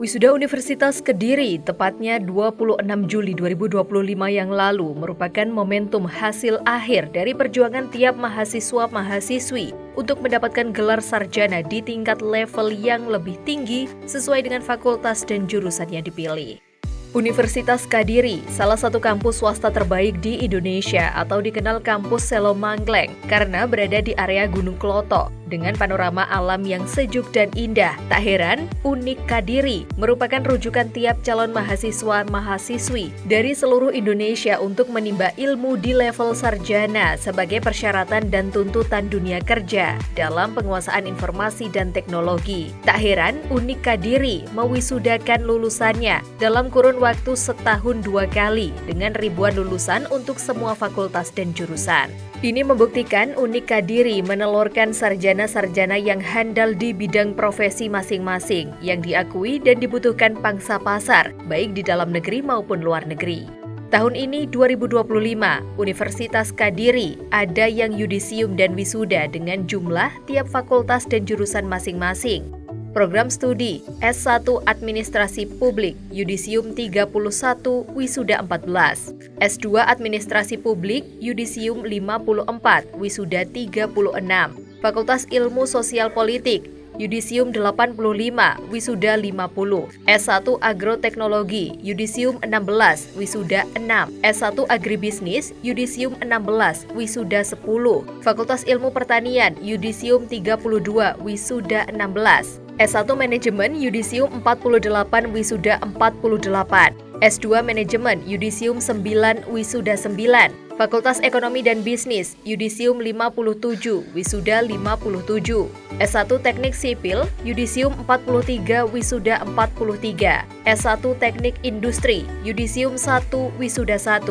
Wisuda Universitas Kediri, tepatnya 26 Juli 2025 yang lalu, merupakan momentum hasil akhir dari perjuangan tiap mahasiswa-mahasiswi untuk mendapatkan gelar sarjana di tingkat level yang lebih tinggi sesuai dengan fakultas dan jurusan yang dipilih. Universitas Kediri, salah satu kampus swasta terbaik di Indonesia atau dikenal kampus Selo Mangleng karena berada di area Gunung Kloto dengan panorama alam yang sejuk dan indah. Tak heran, Unik Kediri merupakan rujukan tiap calon mahasiswa-mahasiswi dari seluruh Indonesia untuk menimba ilmu di level sarjana sebagai persyaratan dan tuntutan dunia kerja dalam penguasaan informasi dan teknologi. Tak heran, Unik Kediri mewisudakan lulusannya dalam kurun waktu setahun 2 kali dengan ribuan lulusan untuk semua fakultas dan jurusan. Ini membuktikan Unik Kediri menelurkan sarjana-sarjana yang handal di bidang profesi masing-masing yang diakui dan dibutuhkan pangsa pasar, baik di dalam negeri maupun luar negeri. Tahun ini 2025, Universitas Kediri ada yang yudisium dan wisuda dengan jumlah tiap fakultas dan jurusan masing-masing. Program studi S1 Administrasi Publik, Yudisium 31, Wisuda 14. S2 Administrasi Publik, Yudisium 54, Wisuda 36. Fakultas Ilmu Sosial Politik, Yudisium 85, Wisuda 50. S1 Agroteknologi, Yudisium 16, Wisuda 6. S1 Agribisnis, Yudisium 16, Wisuda 10. Fakultas Ilmu Pertanian, Yudisium 32, Wisuda 16. S1 Manajemen, Yudisium 48, Wisuda 48. S2 Manajemen, Yudisium 9, Wisuda 9. Fakultas Ekonomi dan Bisnis, Yudisium 57, Wisuda 57. S1 Teknik Sipil, Yudisium 43, Wisuda 43. S1 Teknik Industri, Yudisium 1, Wisuda 1.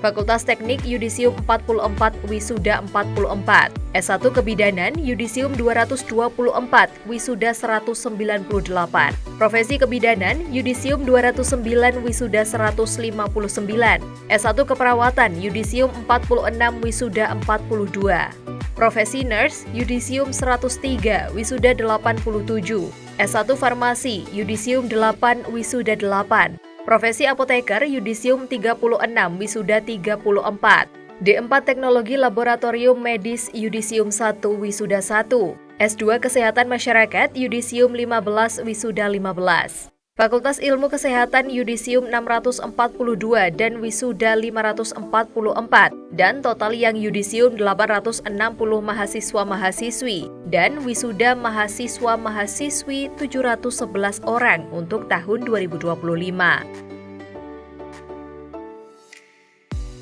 Fakultas Teknik Yudisium 44, Wisuda 44. S1 Kebidanan, Yudisium 224, Wisuda 198. Profesi Kebidanan, Yudisium 209, Wisuda 159. S1 Keperawatan, Yudisium 46, Wisuda 42. Profesi Nurse, Yudisium 103, Wisuda 87. S1 Farmasi, Yudisium 8, Wisuda 8. Profesi Apoteker, Yudisium 36, Wisuda 34. D4 Teknologi Laboratorium Medis, Yudisium 1, Wisuda 1. S2 Kesehatan Masyarakat, Yudisium 15, Wisuda 15. Fakultas Ilmu Kesehatan, Yudisium 642 dan Wisuda 544. Dan total yang Yudisium 860 mahasiswa-mahasiswi dan Wisuda mahasiswa-mahasiswi 711 orang untuk tahun 2025.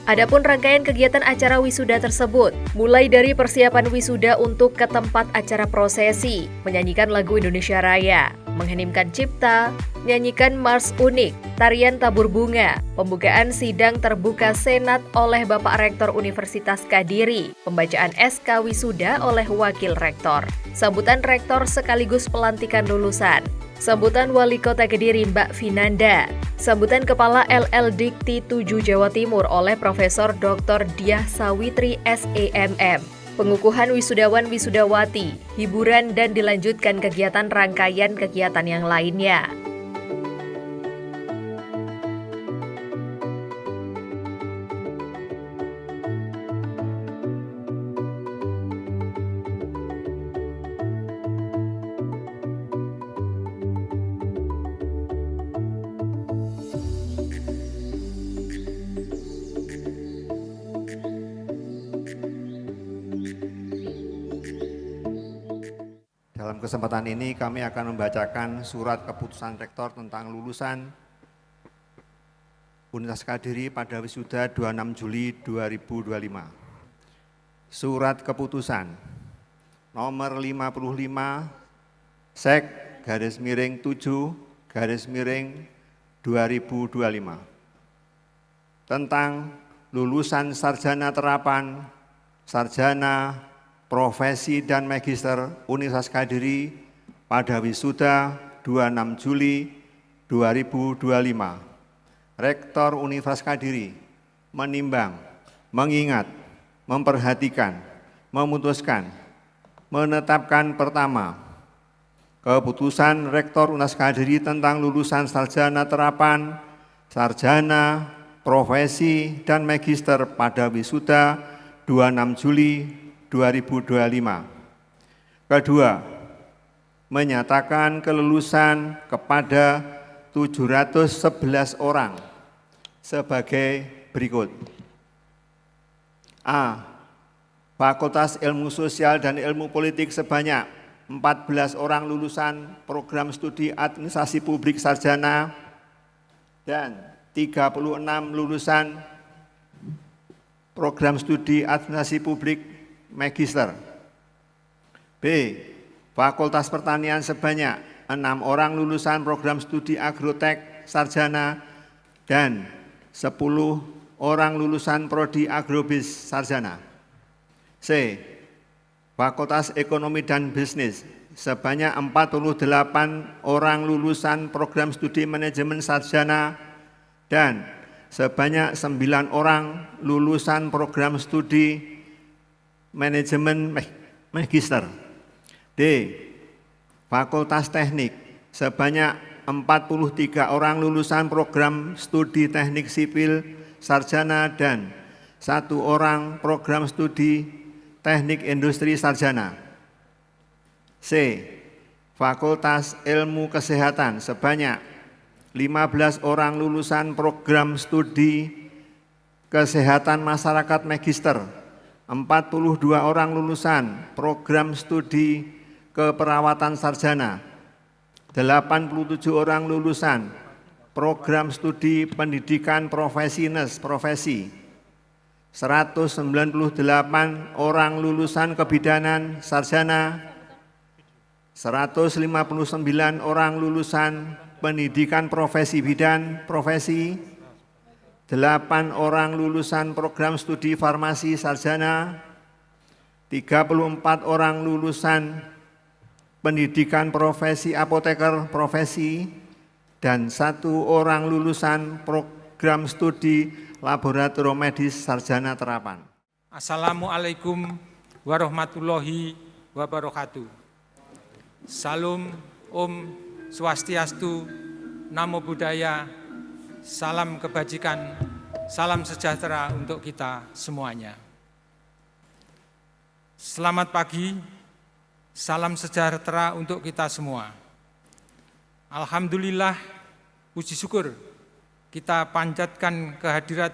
Adapun rangkaian kegiatan acara wisuda tersebut, mulai dari persiapan wisuda untuk ke tempat acara prosesi, menyanyikan lagu Indonesia Raya, mengheningkan cipta, nyanyikan Mars Unik, tarian tabur bunga, pembukaan sidang terbuka Senat oleh Bapak Rektor Universitas Kediri, pembacaan SK Wisuda oleh Wakil Rektor, sambutan Rektor sekaligus pelantikan lulusan, sambutan Wali Kota Kediri Mbak Vinanda, sambutan Kepala LL Dikti 7 Jawa Timur oleh Profesor Dr. Diah Sawitri SEMM, pengukuhan wisudawan-wisudawati, hiburan dan dilanjutkan kegiatan rangkaian kegiatan yang lainnya. Dalam kesempatan ini kami akan membacakan surat keputusan Rektor tentang lulusan Universitas Kediri pada wisuda 26 Juli 2025. Surat keputusan nomor 55 Sek /7/2025 tentang lulusan sarjana terapan, sarjana, profesi dan magister Universitas Kediri pada wisuda 26 Juli 2025. Rektor Universitas Kediri menimbang, mengingat, memperhatikan, memutuskan, menetapkan pertama, Keputusan Rektor UNAS Kediri tentang lulusan sarjana terapan, sarjana, profesi, dan magister pada wisuda 26 Juli 2025. Kedua, menyatakan kelulusan kepada 711 orang sebagai berikut. A. Fakultas Ilmu Sosial dan Ilmu Politik sebanyak 14 orang lulusan program studi administrasi publik sarjana dan 36 lulusan program studi administrasi publik magister. B. Fakultas Pertanian sebanyak 6 orang lulusan program studi agrotek sarjana dan 10 orang lulusan prodi agrobis sarjana. C. Fakultas Ekonomi dan Bisnis sebanyak 48 orang lulusan program studi manajemen sarjana dan sebanyak 9 orang lulusan program studi manajemen magister. D. Fakultas Teknik sebanyak 43 orang lulusan program studi teknik sipil sarjana dan 1 orang program studi teknik industri sarjana. C. Fakultas Ilmu Kesehatan sebanyak 15 orang lulusan program studi kesehatan masyarakat magister, 42 orang lulusan program studi keperawatan sarjana, 87 orang lulusan program studi pendidikan profesi-nes profesi, 198 orang lulusan kebidanan sarjana, 159 orang lulusan pendidikan profesi bidan profesi, 8 orang lulusan program studi farmasi sarjana, 34 orang lulusan pendidikan profesi apoteker profesi, dan 1 orang lulusan program studi laboratorium medis sarjana terapan. Assalamualaikum warahmatullahi wabarakatuh. Salam Om Swastiastu, Namo Buddhaya, salam kebajikan, salam sejahtera untuk kita semuanya. Selamat pagi, salam sejahtera untuk kita semua. Alhamdulillah, puji syukur kita panjatkan kehadirat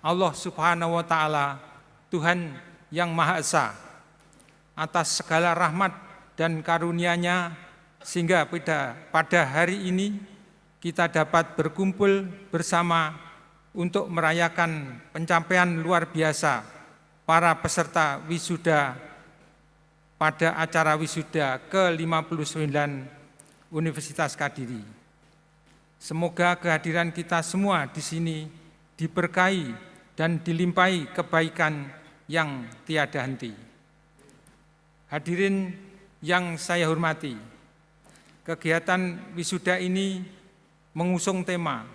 Allah Subhanahu wa Ta'ala, Tuhan yang Maha Esa, atas segala rahmat dan karunia-Nya, sehingga pada hari ini kita dapat berkumpul bersama untuk merayakan pencapaian luar biasa para peserta wisuda pada acara wisuda ke-59 Universitas Kediri. Semoga kehadiran kita semua di sini diberkahi dan dilimpahi kebaikan yang tiada henti. Hadirin yang saya hormati, kegiatan wisuda ini mengusung tema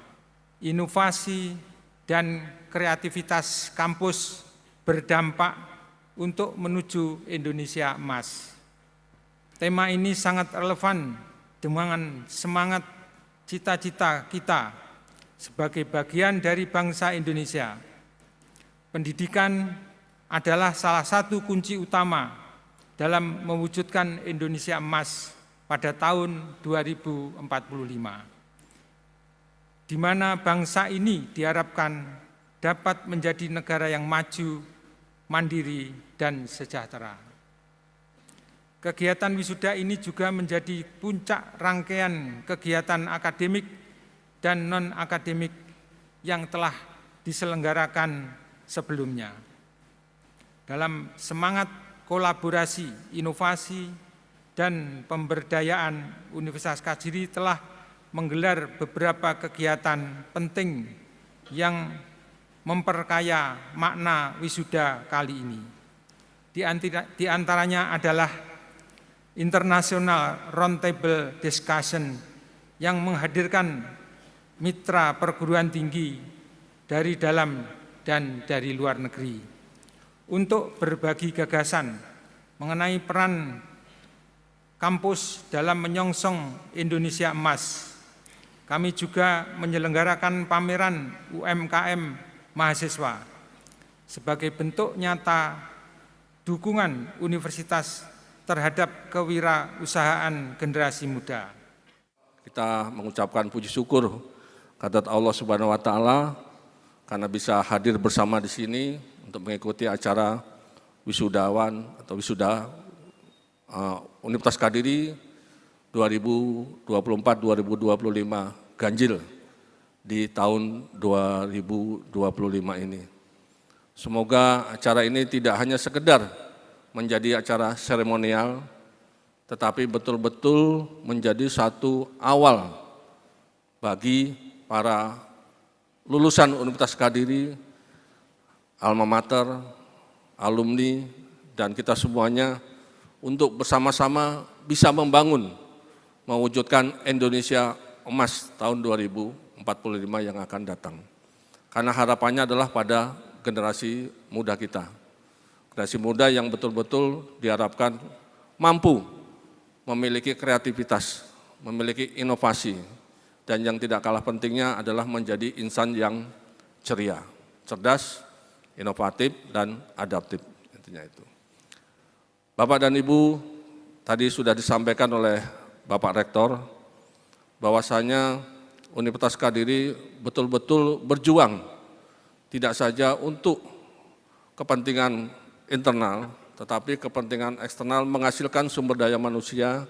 inovasi dan kreativitas kampus berdampak untuk menuju Indonesia Emas. Tema ini sangat relevan dengan semangat cita-cita kita sebagai bagian dari bangsa Indonesia. Pendidikan adalah salah satu kunci utama dalam mewujudkan Indonesia Emas pada tahun 2045, di mana bangsa ini diharapkan dapat menjadi negara yang maju, mandiri, dan sejahtera. Kegiatan wisuda ini juga menjadi puncak rangkaian kegiatan akademik dan non-akademik yang telah diselenggarakan sebelumnya. Dalam semangat kolaborasi, inovasi, dan pemberdayaan, Universitas Kediri telah menggelar beberapa kegiatan penting yang memperkaya makna wisuda kali ini. Di antaranya adalah International Roundtable Discussion yang menghadirkan mitra perguruan tinggi dari dalam dan dari luar negeri untuk berbagi gagasan mengenai peran kampus dalam menyongsong Indonesia Emas. Kami juga menyelenggarakan pameran UMKM mahasiswa sebagai bentuk nyata dukungan universitas terhadap kewirausahaan generasi muda. Kita mengucapkan puji syukur kehadirat Allah Subhanahu wa taala karena bisa hadir bersama di sini untuk mengikuti acara wisudawan atau wisuda Universitas Kadiri 2024-2025 ganjil di tahun 2025 ini. Semoga acara ini tidak hanya sekedar menjadi acara seremonial, tetapi betul-betul menjadi satu awal bagi para lulusan Universitas Kadiri, alma mater, alumni, dan kita semuanya untuk bersama-sama bisa membangun, mewujudkan Indonesia Emas tahun 2045 yang akan datang. Karena harapannya adalah pada generasi muda kita. Generasi muda yang betul-betul diharapkan mampu memiliki kreativitas, memiliki inovasi, dan yang tidak kalah pentingnya adalah menjadi insan yang ceria, cerdas, inovatif, dan adaptif. Intinya itu. Bapak dan Ibu, tadi sudah disampaikan oleh Bapak Rektor, bahwasanya Universitas Kadiri betul-betul berjuang, tidak saja untuk kepentingan internal, tetapi kepentingan eksternal menghasilkan sumber daya manusia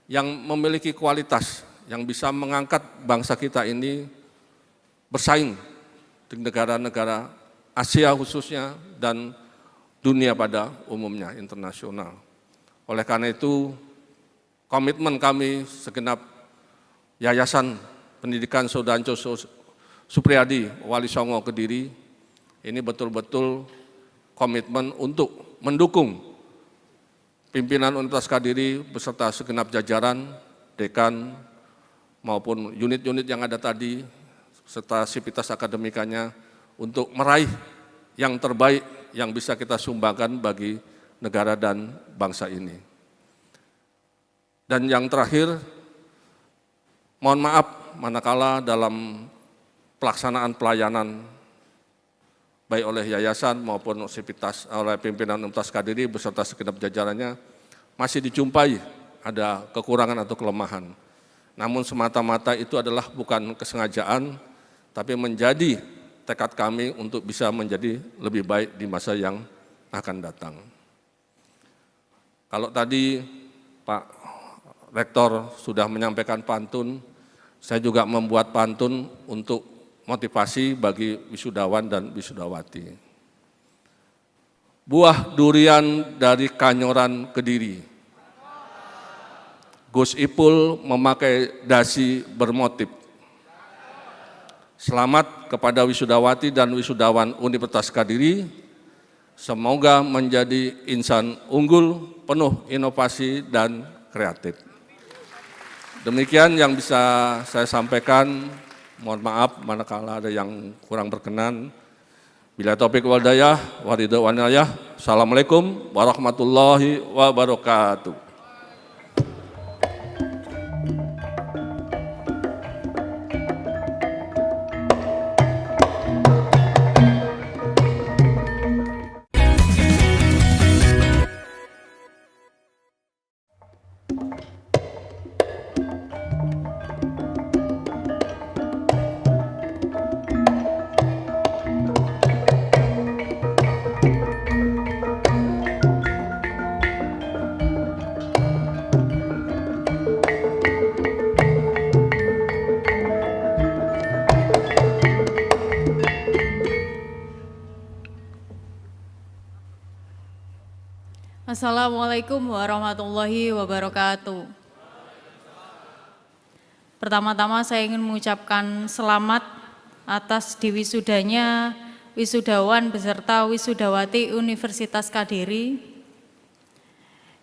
yang memiliki kualitas, yang bisa mengangkat bangsa kita ini bersaing di negara-negara Asia khususnya dan dunia pada umumnya, internasional. Oleh karena itu, komitmen kami segenap Yayasan Pendidikan Sudanco Supriyadi Wali Songo Kediri ini betul-betul komitmen untuk mendukung pimpinan Universitas Kadiri beserta segenap jajaran, dekan, maupun unit-unit yang ada tadi, serta sivitas akademikanya untuk meraih yang terbaik yang bisa kita sumbangkan bagi negara dan bangsa ini. Dan yang terakhir, mohon maaf manakala dalam pelaksanaan pelayanan baik oleh yayasan maupun sivitas oleh pimpinan Universitas Kadiri beserta segenap jajarannya masih dijumpai ada kekurangan atau kelemahan. Namun semata-mata itu adalah bukan kesengajaan, tapi menjadi tekad kami untuk bisa menjadi lebih baik di masa yang akan datang. Kalau tadi Pak Rektor sudah menyampaikan pantun, saya juga membuat pantun untuk motivasi bagi wisudawan dan wisudawati. Buah durian dari Kanyoran Kediri. Gus Ipul memakai dasi bermotif. Selamat kepada wisudawati dan wisudawan Universitas Kadiri. Semoga menjadi insan unggul, penuh inovasi dan kreatif. Demikian yang bisa saya sampaikan. Mohon maaf manakala ada yang kurang berkenan. Bila taufik wal hidayah, Assalamualaikum warahmatullahi wabarakatuh. Assalamualaikum warahmatullahi wabarakatuh. Pertama-tama saya ingin mengucapkan selamat atas diwisudanya wisudawan beserta wisudawati Universitas Kadiri.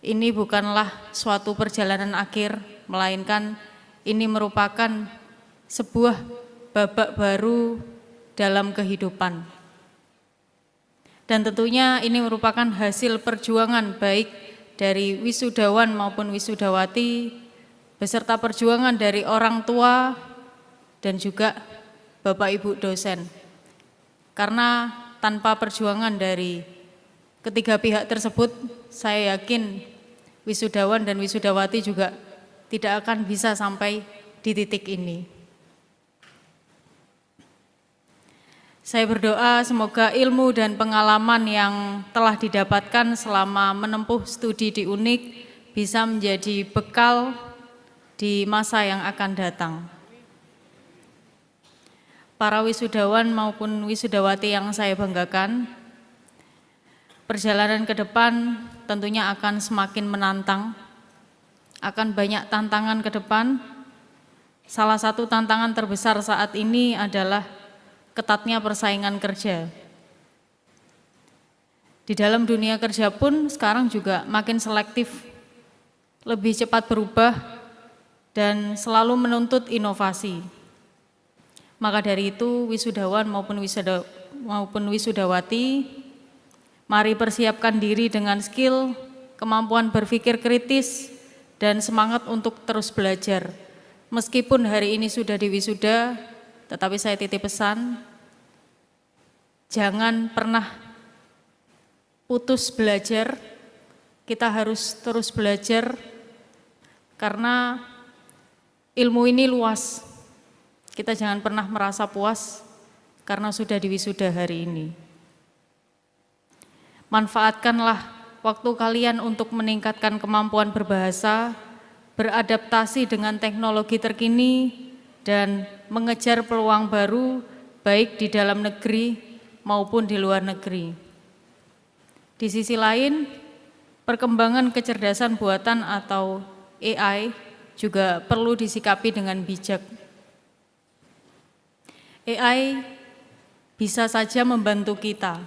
Ini bukanlah suatu perjalanan akhir, melainkan ini merupakan sebuah babak baru dalam kehidupan. Dan tentunya ini merupakan hasil perjuangan baik dari wisudawan maupun wisudawati, beserta perjuangan dari orang tua dan juga Bapak Ibu dosen. Karena tanpa perjuangan dari ketiga pihak tersebut, saya yakin wisudawan dan wisudawati juga tidak akan bisa sampai di titik ini. Saya berdoa semoga ilmu dan pengalaman yang telah didapatkan selama menempuh studi di UNIK bisa menjadi bekal di masa yang akan datang. Para wisudawan maupun wisudawati yang saya banggakan, perjalanan ke depan tentunya akan semakin menantang, akan banyak tantangan ke depan. Salah satu tantangan terbesar saat ini adalah ketatnya persaingan kerja. Di dalam dunia kerja pun sekarang juga makin selektif, lebih cepat berubah, dan selalu menuntut inovasi. Maka dari itu wisudawan maupun wisudawati, mari persiapkan diri dengan skill, kemampuan berpikir kritis, dan semangat untuk terus belajar. Meskipun hari ini sudah diwisuda, tetapi saya titip pesan, jangan pernah putus belajar, kita harus terus belajar, karena ilmu ini luas. Kita jangan pernah merasa puas karena sudah diwisuda hari ini. Manfaatkanlah waktu kalian untuk meningkatkan kemampuan berbahasa, beradaptasi dengan teknologi terkini, dan mengejar peluang baru baik di dalam negeri maupun di luar negeri. Di sisi lain, perkembangan kecerdasan buatan atau AI juga perlu disikapi dengan bijak. AI bisa saja membantu kita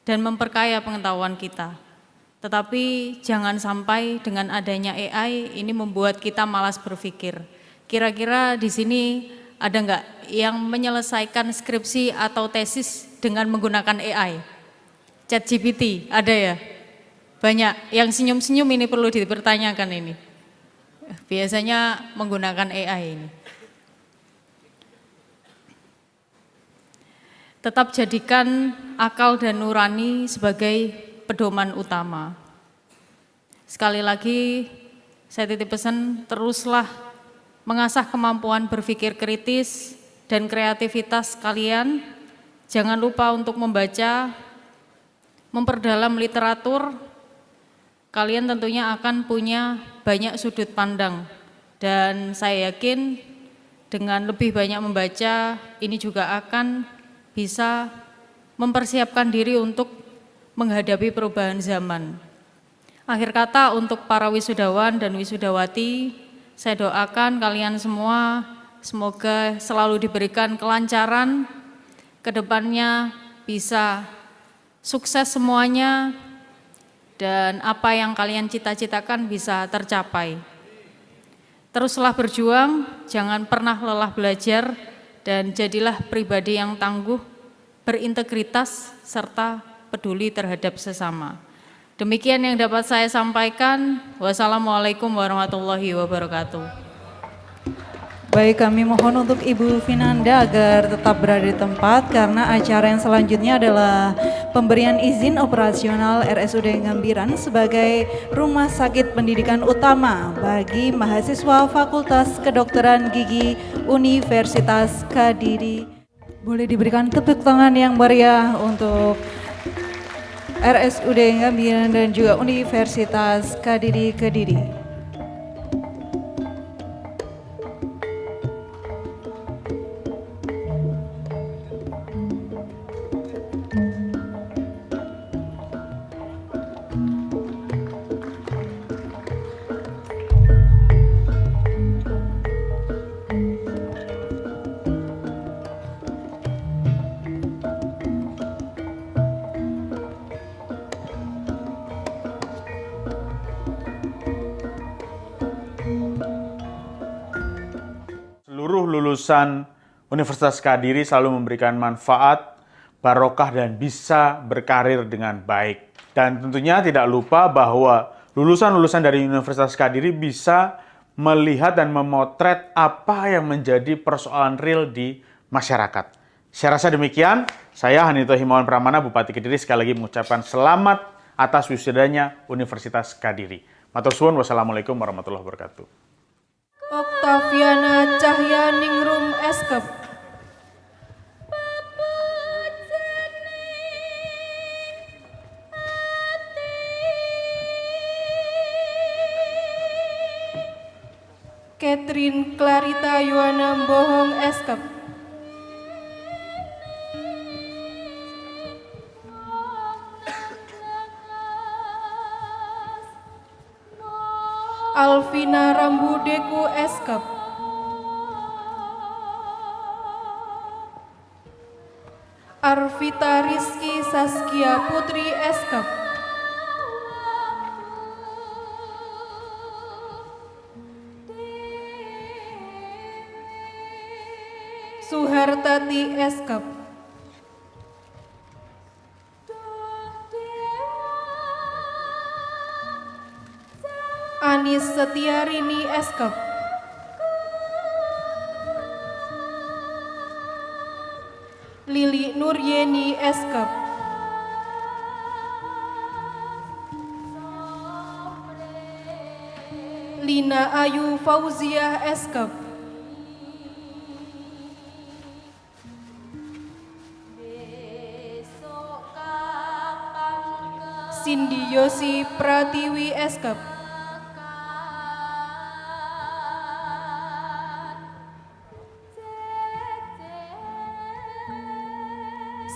dan memperkaya pengetahuan kita. Tetapi jangan sampai dengan adanya AI ini membuat kita malas berpikir. Kira-kira di sini ada nggak yang menyelesaikan skripsi atau tesis dengan menggunakan AI? ChatGPT, ada ya? Banyak, yang senyum-senyum ini perlu dipertanyakan ini. Biasanya menggunakan AI ini. Tetap jadikan akal dan nurani sebagai pedoman utama. Sekali lagi, saya titip pesan, teruslah mengasah kemampuan berpikir kritis dan kreativitas kalian. Jangan lupa untuk membaca, memperdalam literatur. Kalian tentunya akan punya banyak sudut pandang. Dan saya yakin dengan lebih banyak membaca, ini juga akan bisa mempersiapkan diri untuk menghadapi perubahan zaman. Akhir kata untuk para wisudawan dan wisudawati, saya doakan kalian semua semoga selalu diberikan kelancaran, kedepannya bisa sukses semuanya, dan apa yang kalian cita-citakan bisa tercapai. Teruslah berjuang, jangan pernah lelah belajar, dan jadilah pribadi yang tangguh, berintegritas, serta peduli terhadap sesama. Demikian yang dapat saya sampaikan. Wassalamualaikum warahmatullahi wabarakatuh. Baik, kami mohon untuk Ibu Vinanda agar tetap berada di tempat karena acara yang selanjutnya adalah pemberian izin operasional RSUD Ngambiran sebagai rumah sakit pendidikan utama bagi mahasiswa Fakultas Kedokteran Gigi Universitas Kediri. Boleh diberikan tepuk tangan yang meriah untuk RSUD Ngambiran dan juga Universitas Kediri. Seluruh lulusan Universitas Kediri selalu memberikan manfaat, barokah, dan bisa berkarir dengan baik. Dan tentunya tidak lupa bahwa lulusan-lulusan dari Universitas Kediri bisa melihat dan memotret apa yang menjadi persoalan real di masyarakat. Saya rasa demikian. Saya Hanito Himawan Pramana, Bupati Kediri, sekali lagi mengucapkan selamat atas wisudanya Universitas Kediri. Matur suwun, wassalamualaikum warahmatullahi wabarakatuh. Oktaviana Cahyaningrum Eskep. Catherine Clarita Yuwana Bohong Eskep. Alvina Rambudeku Eskep. Arvita Rizky Saskia Putri Eskep. Suhartati Eskep. Anis Setiarini Eskep. Lili Nuryeni Eskep. Lina Ayu Fauziah Eskep. Cindy Yosi Pratiwi Eskep.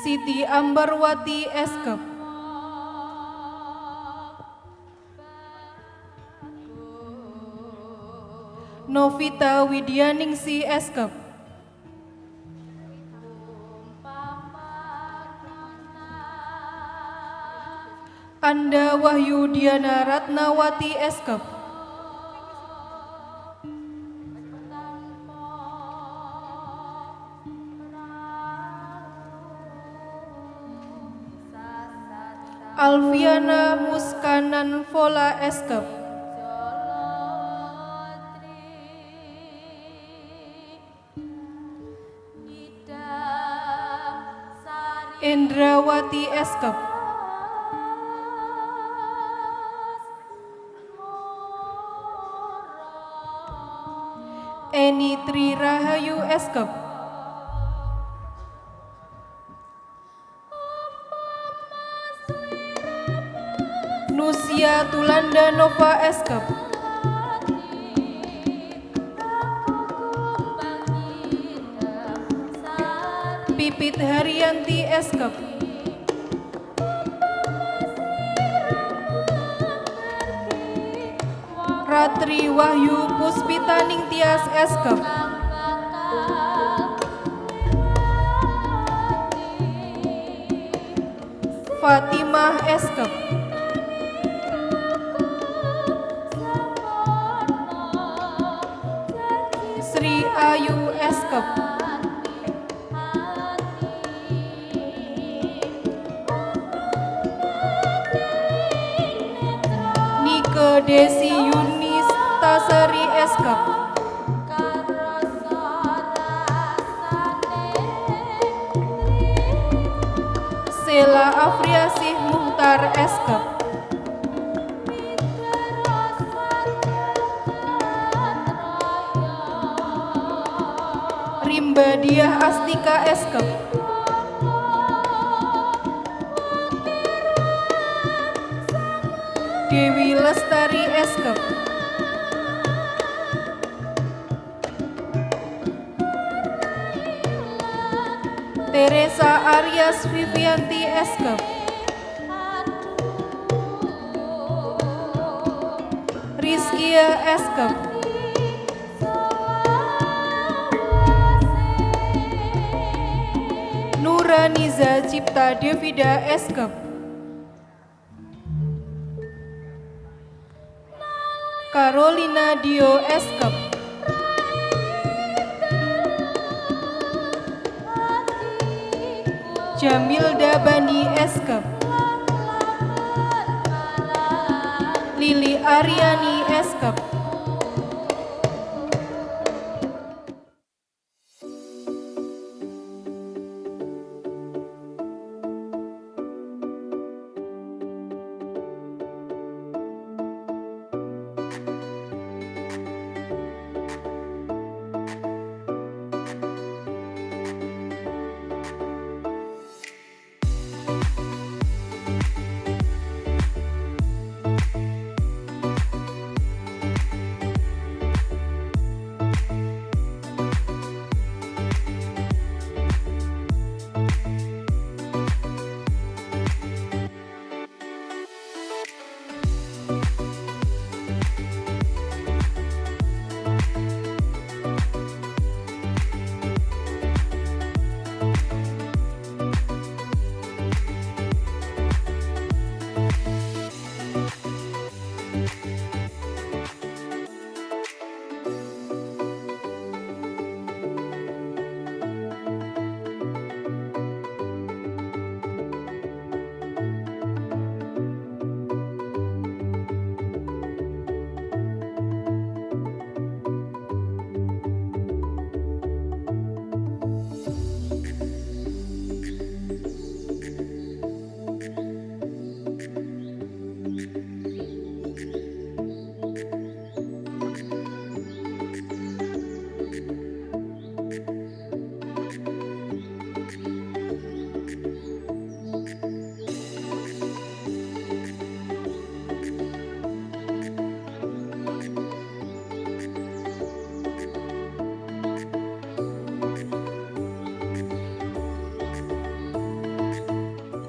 Siti Ambarwati Eskep. Novita Widyaningsi Eskep. Anda Wahyu Diana Ratnawati Eskep. Alfiana Muskanan Vola Eskep. Endrawati Eskep. Eni Tri Rahayu Eskep. Nusia Tulanda Nova Eskep. Pipit Haryanti Eskep. Ratri Wahyu Puspitaning Tias Eskep. Fatimah Eskep. Sri Ayu Eskep. Nike Desi Yunis Tasari Eskep. Sela Afriasih Muhtar Eskep. Rimba Diah Astika Eskep. Dewi Lestari Eskep. Teresa Aryas Vivianti Eskep. Rizkia Eskep. Nuraniza Cipta Devida Eskep. Carolina Dio Eskep. Jamil Dabani Eskep. Lili Aryani Eskap.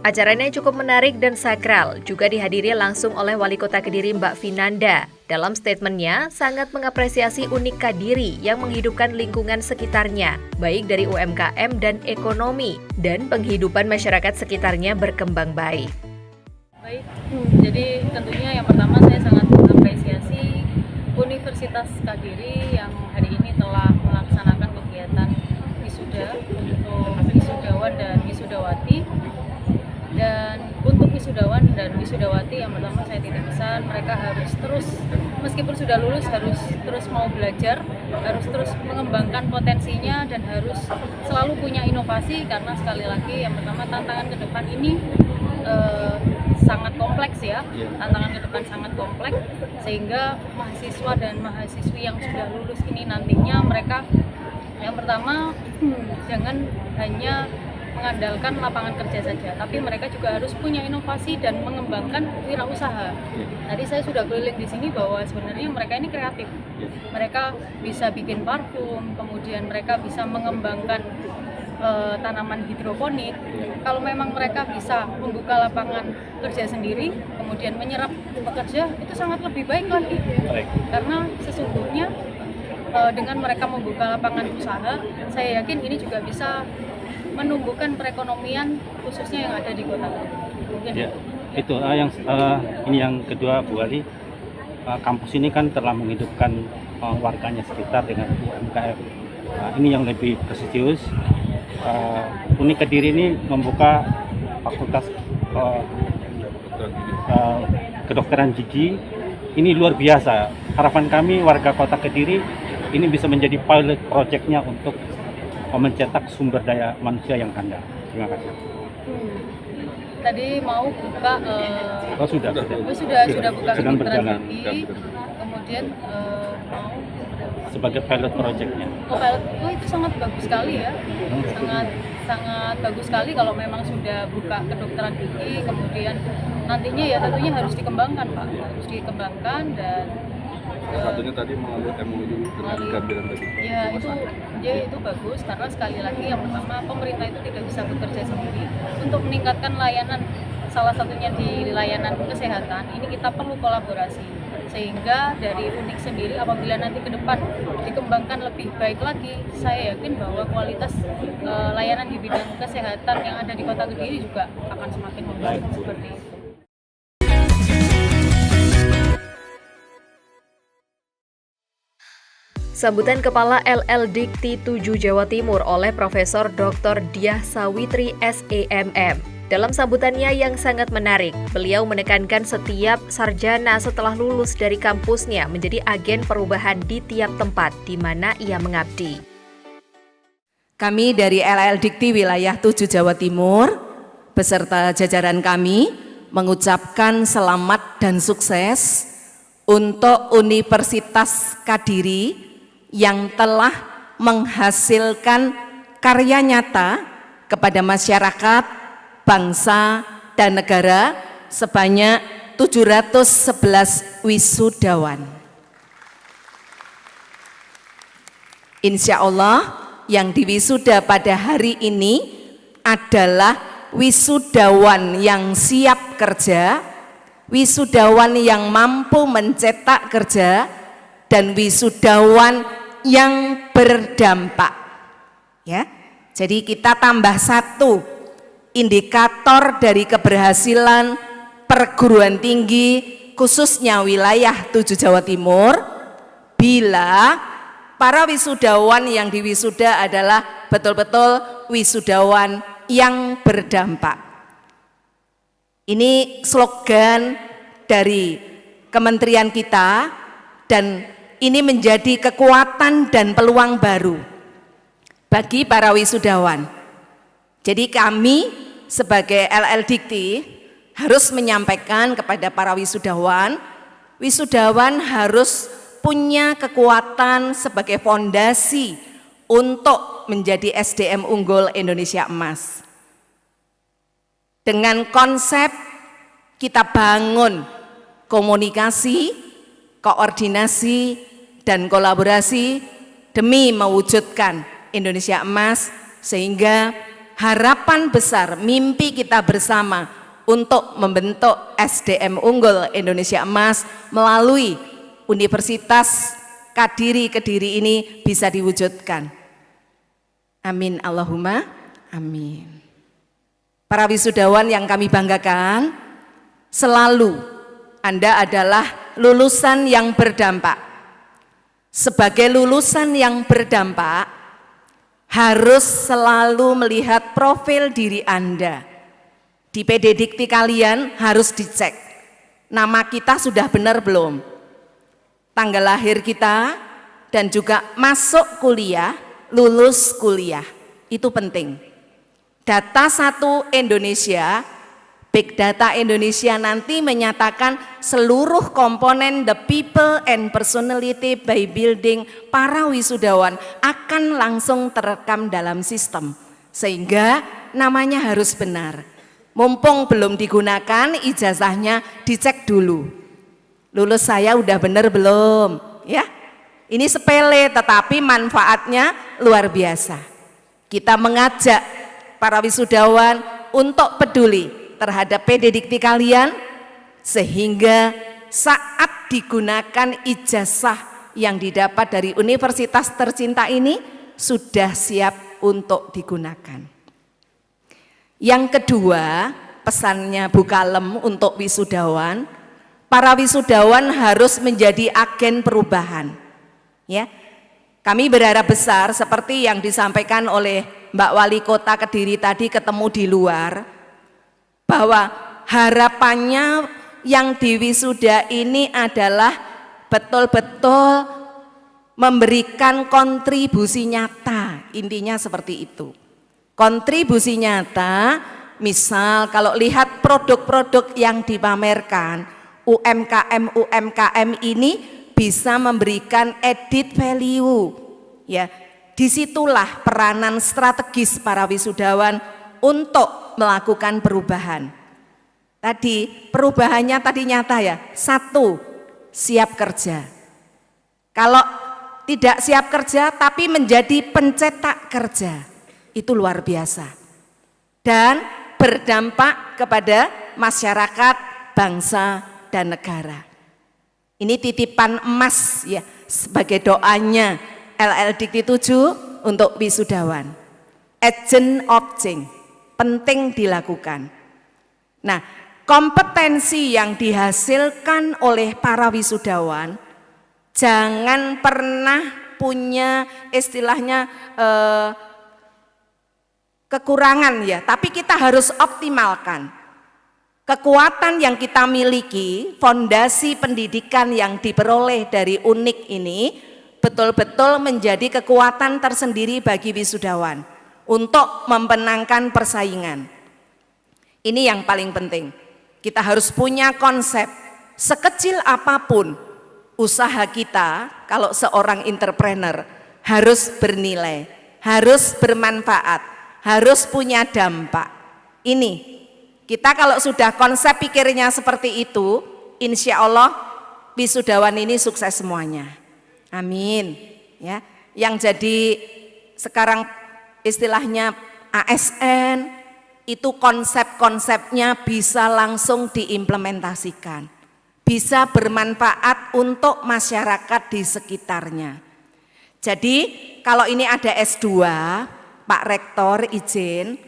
Acaranya cukup menarik dan sakral, juga dihadiri langsung oleh Wali Kota Kediri Mbak Vinanda. Dalam statementnya, sangat mengapresiasi unik Kediri yang menghidupkan lingkungan sekitarnya, baik dari UMKM dan ekonomi, dan penghidupan masyarakat sekitarnya berkembang baik. Baik, jadi tentunya yang pertama saya sangat mengapresiasi Universitas Kediri yang hari ini telah melaksanakan kegiatan wisuda untuk wisudawan dan wisudawati. Dan untuk wisudawan dan wisudawati yang pertama saya titip pesan, mereka harus terus, meskipun sudah lulus, harus terus mau belajar, harus terus mengembangkan potensinya dan harus selalu punya inovasi, karena sekali lagi yang pertama tantangan ke depan ini sangat kompleks ya, tantangan ke depan sangat kompleks, sehingga mahasiswa dan mahasiswi yang sudah lulus ini nantinya mereka yang pertama jangan hanya mengandalkan lapangan kerja saja, tapi mereka juga harus punya inovasi dan mengembangkan wirausaha. Tadi saya sudah keliling di sini bahwa sebenarnya mereka ini kreatif. Mereka bisa bikin parfum, kemudian mereka bisa mengembangkan tanaman hidroponik. Kalau memang mereka bisa membuka lapangan kerja sendiri, kemudian menyerap pekerja, itu sangat lebih baik lagi. Karena sesungguhnya dengan mereka membuka lapangan usaha, saya yakin ini juga bisa menumbuhkan perekonomian khususnya yang ada di kota. Mungkin ya, itu ini yang kedua Bu Wali, kampus ini kan telah menghidupkan warganya sekitar dengan UMKM. Ini yang lebih prestisius. Uni Kediri ini membuka fakultas kedokteran gigi. Ini luar biasa. Harapan kami warga kota Kediri ini bisa menjadi pilot project-nya untuk mencetak sumber daya manusia yang handal. Terima kasih. Tadi mau buka sudah buka sedang kedokteran berjalan. gigi, kemudian mau sebagai pilot project-nya. Pilot itu sangat bagus sekali ya, sangat bagus sekali kalau memang sudah buka kedokteran gigi, kemudian nantinya ya tentunya harus dikembangkan Pak, harus dikembangkan. Dan satunya tadi melalui MOU dengan Gambiran tadi. Ya itu bagus, karena sekali lagi yang pertama pemerintah itu tidak bisa bekerja sendiri untuk meningkatkan layanan, salah satunya di layanan kesehatan. Ini kita perlu kolaborasi, sehingga dari UNIK sendiri apabila nanti ke depan dikembangkan lebih baik lagi, saya yakin bahwa kualitas layanan di bidang kesehatan yang ada di Kota Kediri juga akan semakin membaik seperti itu. Sambutan Kepala LL Dikti 7 Jawa Timur oleh Profesor Dr. Diah Sawitri SEMM Dalam sambutannya yang sangat menarik, beliau menekankan setiap sarjana setelah lulus dari kampusnya menjadi agen perubahan di tiap tempat di mana ia mengabdi. Kami dari LL Dikti Wilayah 7 Jawa Timur beserta jajaran kami mengucapkan selamat dan sukses untuk Universitas Kadiri yang telah menghasilkan karya nyata kepada masyarakat, bangsa, dan negara sebanyak 711 wisudawan. Insya Allah yang diwisuda pada hari ini adalah wisudawan yang siap kerja, wisudawan yang mampu mencetak kerja, dan wisudawan yang berdampak. Ya, jadi kita tambah satu indikator dari keberhasilan perguruan tinggi khususnya wilayah 7 Jawa Timur bila para wisudawan yang diwisuda adalah betul-betul wisudawan yang berdampak. Ini slogan dari kementerian kita dan ini menjadi kekuatan dan peluang baru bagi para wisudawan. Jadi kami sebagai LL Dikti harus menyampaikan kepada para wisudawan, wisudawan harus punya kekuatan sebagai fondasi untuk menjadi SDM unggul Indonesia Emas. Dengan konsep kita bangun komunikasi, koordinasi, dan kolaborasi demi mewujudkan Indonesia Emas sehingga harapan besar, mimpi kita bersama untuk membentuk SDM unggul Indonesia Emas melalui Universitas Kadiri Kediri ini bisa diwujudkan. Amin Allahumma amin. Para wisudawan yang kami banggakan, selalu Anda adalah lulusan yang berdampak. Sebagai lulusan yang berdampak, harus selalu melihat profil diri Anda. Di PD Dikti kalian harus dicek, nama kita sudah benar belum? Tanggal lahir kita dan juga masuk kuliah, lulus kuliah, itu penting. Data 1 Indonesia, Big Data Indonesia nanti menyatakan seluruh komponen the people and personality by building para wisudawan akan langsung terekam dalam sistem sehingga namanya harus benar. Mumpung belum digunakan ijazahnya dicek dulu. Lulus saya udah benar belum? Ya, ini sepele tetapi manfaatnya luar biasa. Kita mengajak para wisudawan untuk peduli terhadap PD Dikti kalian sehingga saat digunakan ijazah yang didapat dari universitas tercinta ini sudah siap untuk digunakan. Yang kedua, pesannya Bu Kalem untuk wisudawan, para wisudawan harus menjadi agen perubahan. Ya, kami berharap besar seperti yang disampaikan oleh Mbak Wali Kota Kediri tadi ketemu di luar, bahwa harapannya yang diwisuda ini adalah betul-betul memberikan kontribusi nyata, intinya seperti itu. Kontribusi nyata, misal kalau lihat produk-produk yang dipamerkan, UMKM ini bisa memberikan added value, ya. Disitulah peranan strategis para wisudawan untuk melakukan perubahan. Tadi perubahannya tadi nyata ya. 1, siap kerja. Kalau tidak siap kerja tapi menjadi pencetak kerja, itu luar biasa. Dan berdampak kepada masyarakat, bangsa, dan negara. Ini titipan emas ya sebagai doanya LL Dikti 7 untuk wisudawan. Agent of change penting dilakukan. Nah, kompetensi yang dihasilkan oleh para wisudawan jangan pernah punya istilahnya kekurangan ya, tapi kita harus optimalkan. Kekuatan yang kita miliki, fondasi pendidikan yang diperoleh dari UNIK ini betul-betul menjadi kekuatan tersendiri bagi wisudawan untuk memenangkan persaingan. Ini yang paling penting. Kita harus punya konsep, sekecil apapun usaha kita, kalau seorang entrepreneur harus bernilai, harus bermanfaat, harus punya dampak. Ini kita kalau sudah konsep pikirnya seperti itu, insya Allah wisudawan ini sukses semuanya. Amin. Ya, yang jadi sekarang istilahnya ASN itu konsep-konsepnya bisa langsung diimplementasikan, bisa bermanfaat untuk masyarakat di sekitarnya. Jadi kalau ini ada S2, Pak Rektor izin,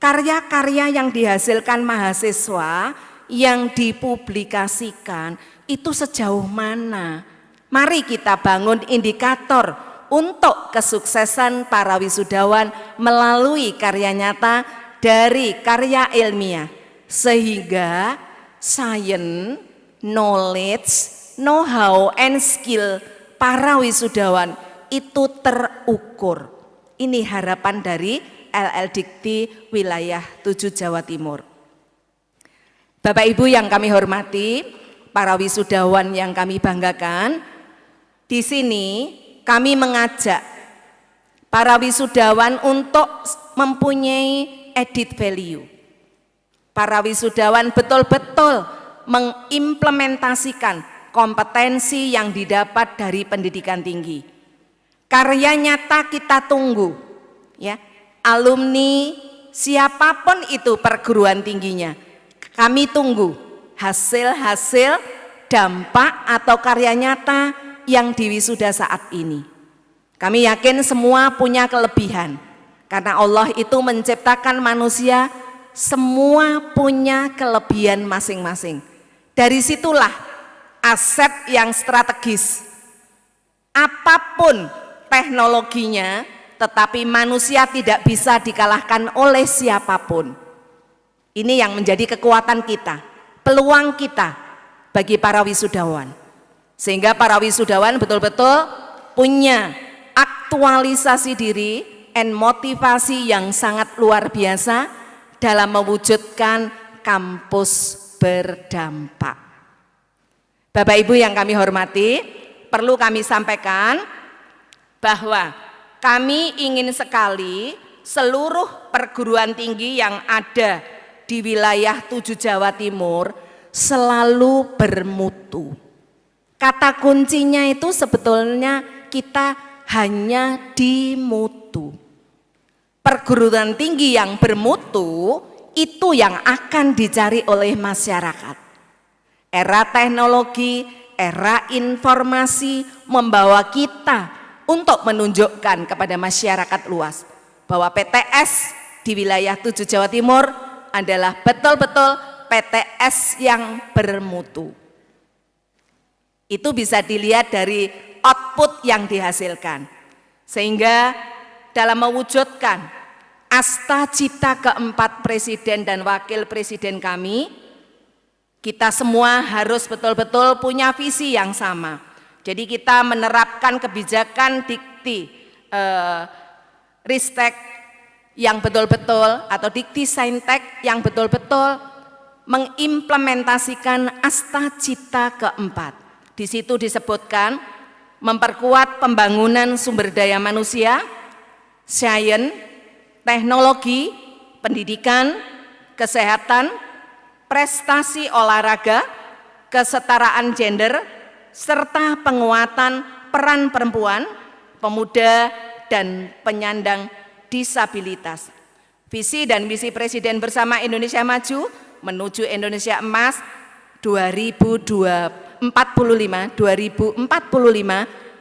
karya-karya yang dihasilkan mahasiswa yang dipublikasikan itu sejauh mana? Mari kita bangun indikator untuk kesuksesan para wisudawan melalui karya nyata dari karya ilmiah, sehingga science, knowledge, know-how, and skill para wisudawan itu terukur. Ini harapan dari LL Dikti wilayah 7 Jawa Timur. Bapak Ibu yang kami hormati, para wisudawan yang kami banggakan, di sini kami mengajak para wisudawan untuk mempunyai added value. Para wisudawan betul-betul mengimplementasikan kompetensi yang didapat dari pendidikan tinggi. Karya nyata kita tunggu, ya. Alumni siapapun itu perguruan tingginya, kami tunggu hasil-hasil dampak atau karya nyata yang diwisuda saat ini. Kami yakin semua punya kelebihan, karena Allah itu menciptakan manusia semua punya kelebihan masing-masing. Dari situlah aset yang strategis, apapun teknologinya, tetapi manusia tidak bisa dikalahkan oleh siapapun. Ini yang menjadi kekuatan kita, peluang kita bagi para wisudawan. Sehingga para wisudawan betul-betul punya aktualisasi diri dan motivasi yang sangat luar biasa dalam mewujudkan kampus berdampak. Bapak Ibu yang kami hormati, perlu kami sampaikan bahwa kami ingin sekali seluruh perguruan tinggi yang ada di wilayah 7 Jawa Timur selalu bermutu. Kata kuncinya itu sebetulnya kita hanya di mutu. Perguruan tinggi yang bermutu itu yang akan dicari oleh masyarakat. Era teknologi, era informasi membawa kita untuk menunjukkan kepada masyarakat luas bahwa PTS di wilayah 7 Jawa Timur adalah betul-betul PTS yang bermutu. Itu bisa dilihat dari output yang dihasilkan. Sehingga dalam mewujudkan asta cita keempat Presiden dan Wakil Presiden kami, kita semua harus betul-betul punya visi yang sama. Jadi kita menerapkan kebijakan dikti Ristek yang betul-betul atau dikti Saintek yang betul-betul mengimplementasikan asta cita keempat. Di situ disebutkan memperkuat pembangunan sumber daya manusia, sains, teknologi, pendidikan, kesehatan, prestasi olahraga, kesetaraan gender, serta penguatan peran perempuan, pemuda, dan penyandang disabilitas. Visi dan misi Presiden Bersama Indonesia Maju menuju Indonesia Emas 2045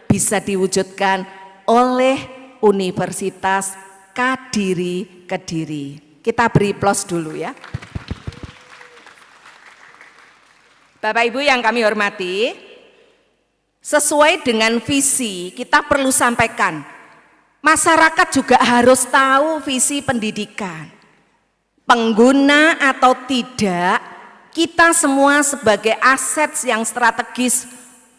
bisa diwujudkan oleh Universitas Kadiri Kediri. Kita beri plus dulu ya. Bapak Ibu yang kami hormati, sesuai dengan visi kita perlu sampaikan Masyarakat juga harus tahu visi pendidikan. Pengguna atau tidak, kita semua sebagai aset yang strategis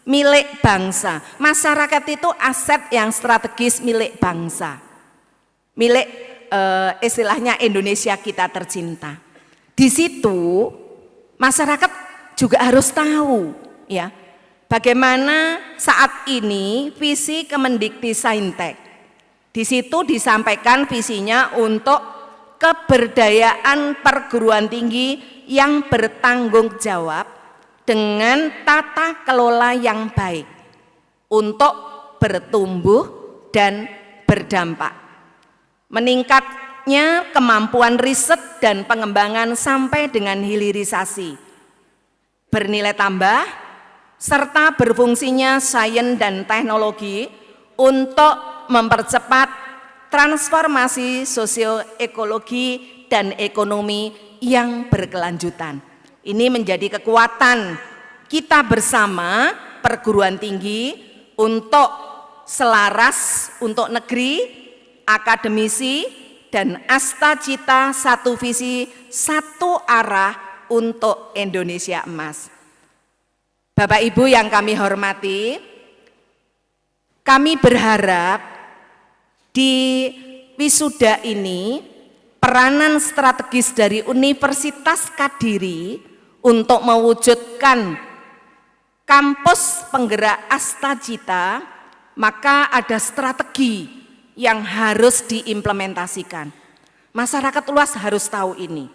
milik bangsa. Masyarakat itu aset yang strategis milik bangsa. Milik istilahnya Indonesia kita tercinta. Di situ masyarakat juga harus tahu ya, bagaimana saat ini visi Kemendikbudristek. Di situ disampaikan visinya untuk keberdayaan perguruan tinggi yang bertanggung jawab dengan tata kelola yang baik untuk bertumbuh dan berdampak. Meningkatnya kemampuan riset dan pengembangan sampai dengan hilirisasi, bernilai tambah, serta berfungsinya sains dan teknologi untuk mempercepat transformasi sosioekologi dan ekonomi yang berkelanjutan. Ini menjadi kekuatan kita bersama perguruan tinggi untuk selaras untuk negeri, akademisi, dan astacita satu visi, satu arah untuk Indonesia emas. Bapak Ibu yang kami hormati, kami berharap di wisuda ini peranan strategis dari Universitas Kadiri untuk mewujudkan kampus penggerak astacita, maka ada strategi yang harus diimplementasikan. Masyarakat luas harus tahu ini,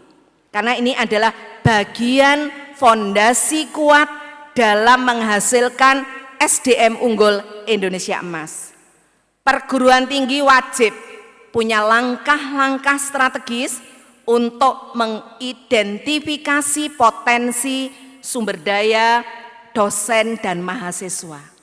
karena ini adalah bagian fondasi kuat dalam menghasilkan SDM unggul Indonesia emas. Perguruan tinggi wajib punya langkah-langkah strategis untuk mengidentifikasi potensi sumber daya, dosen, dan mahasiswa.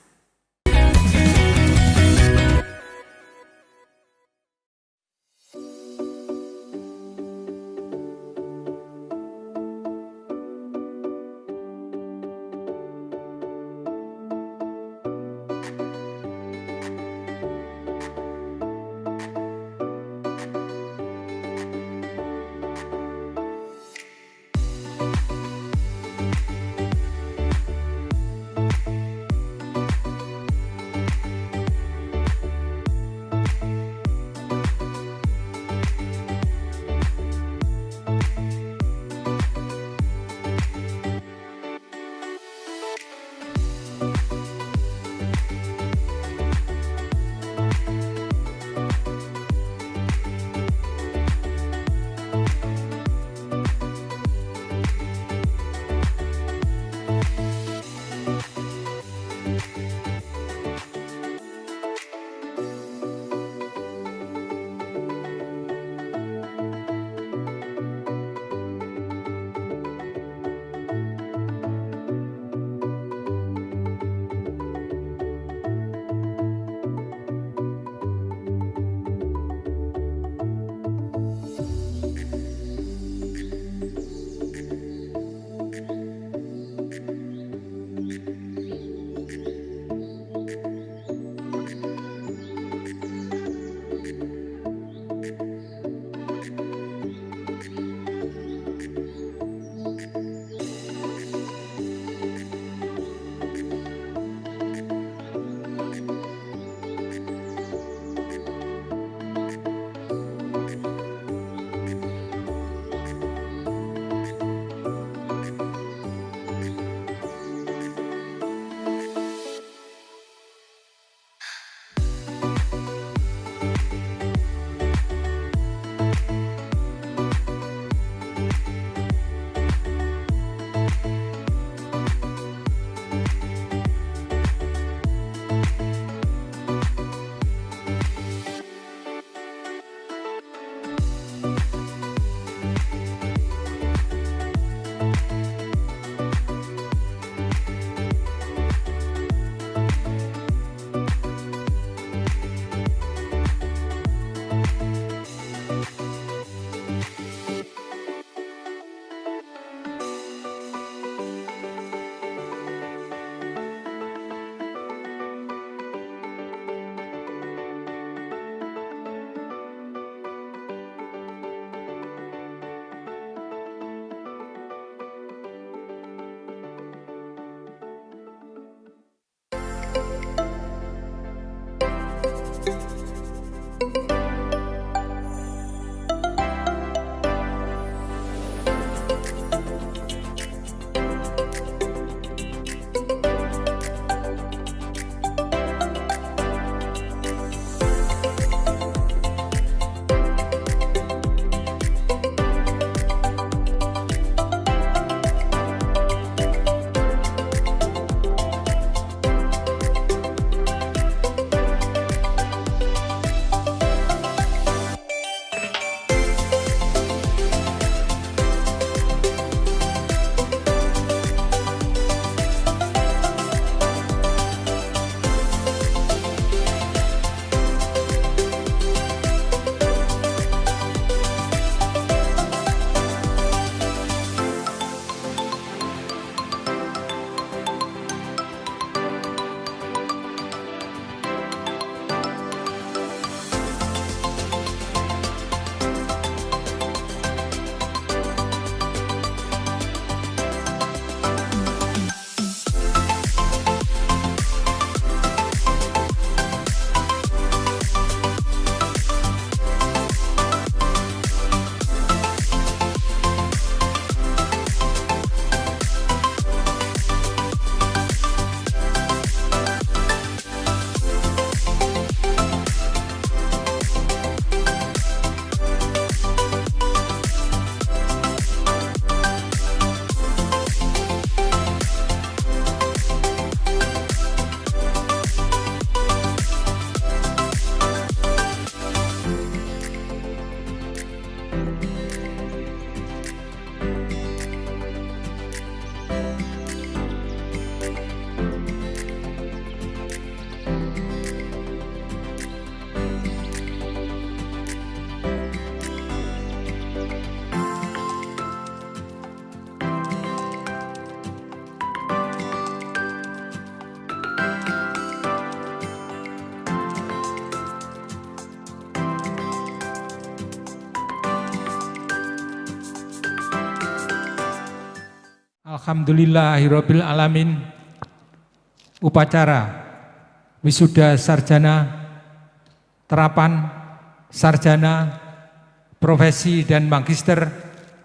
Alhamdulillahirabbil alamin. Upacara wisuda sarjana, terapan sarjana, profesi dan magister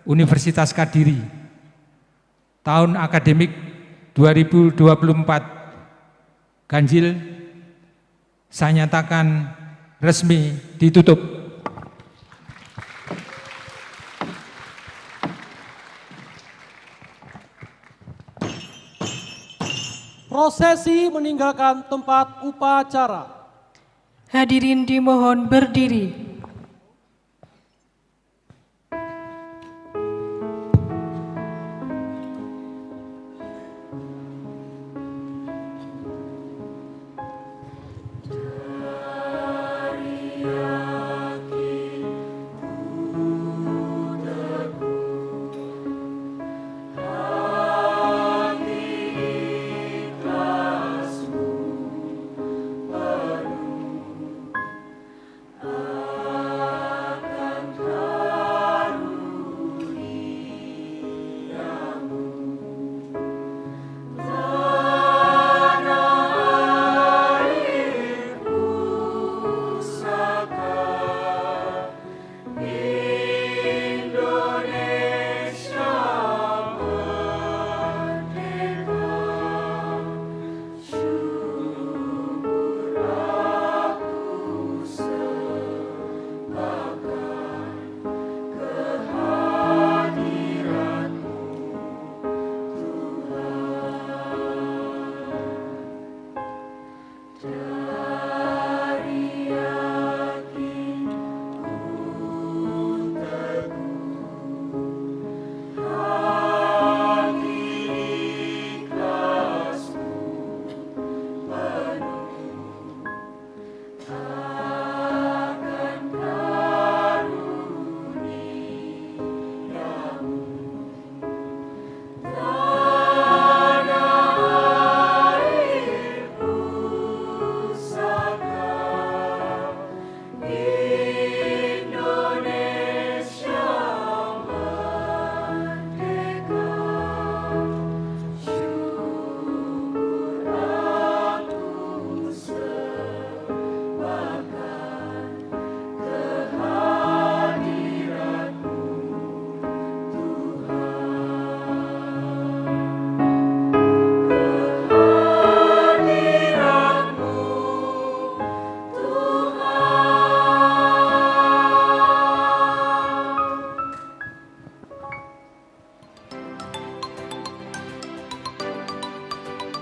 Universitas Kediri tahun akademik 2024 ganjil saya nyatakan resmi ditutup. Prosesi meninggalkan tempat upacara. Hadirin dimohon berdiri.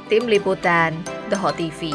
Tim Liputan, The Hot TV.